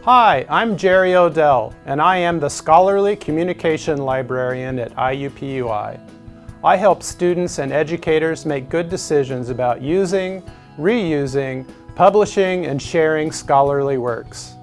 Hi, I'm Jerry Odell, and I am the Scholarly Communication Librarian at IUPUI. I help students and educators make good decisions about using, reusing, publishing, and sharing scholarly works.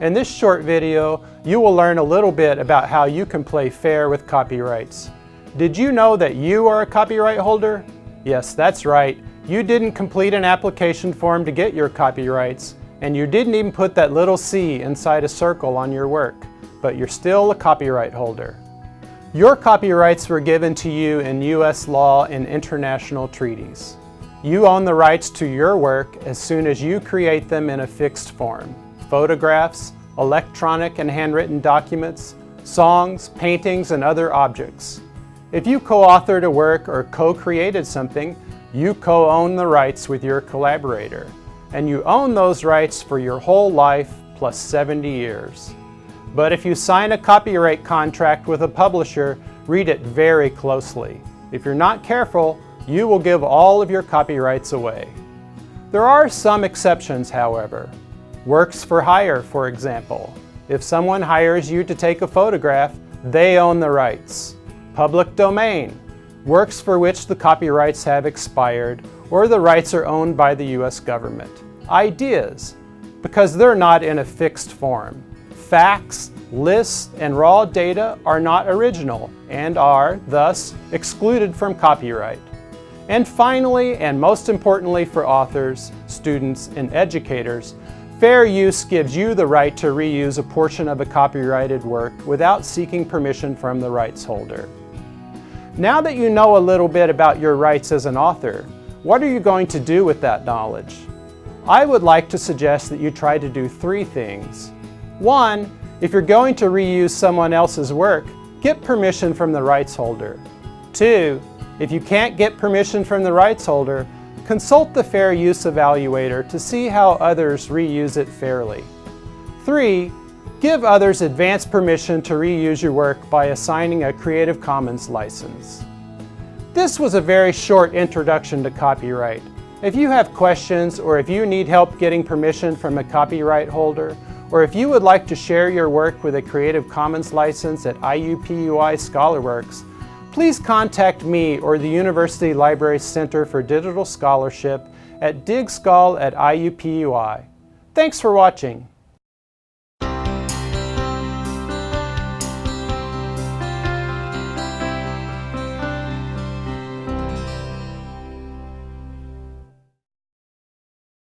In this short video, you will learn a little bit about how you can play fair with copyrights. Did you know that you are a copyright holder? Yes, that's right. You didn't complete an application form to get your copyrights, and you didn't even put that little C inside a circle on your work, but you're still a copyright holder. Your copyrights were given to you in U.S. law and international treaties. You own the rights to your work as soon as you create them in a fixed form. Photographs, electronic and handwritten documents, songs, paintings, and other objects. If you co-authored a work or co-created something, you co-own the rights with your collaborator. And you own those rights for your whole life plus 70 years. But if you sign a copyright contract with a publisher, read it very closely. If you're not careful, you will give all of your copyrights away. There are some exceptions, however. Works for hire, for example. If someone hires you to take a photograph, they own the rights. Public domain. Works for which the copyrights have expired or the rights are owned by the U.S. government. Ideas, because they're not in a fixed form. Facts, lists, and raw data are not original and are, thus, excluded from copyright. And finally, and most importantly for authors, students, and educators, fair use gives you the right to reuse a portion of a copyrighted work without seeking permission from the rights holder. Now that you know a little bit about your rights as an author, what are you going to do with that knowledge? I would like to suggest that you try to do 3 things. 1, if you're going to reuse someone else's work, get permission from the rights holder. 2, if you can't get permission from the rights holder, consult the fair use evaluator to see how others reuse it fairly. 3, give others advance permission to reuse your work by assigning a Creative Commons license. This was a very short introduction to copyright. If you have questions or if you need help getting permission from a copyright holder, or if you would like to share your work with a Creative Commons license at IUPUI ScholarWorks, please contact me or the University Library Center for Digital Scholarship at digscol@iupui. Thanks for watching.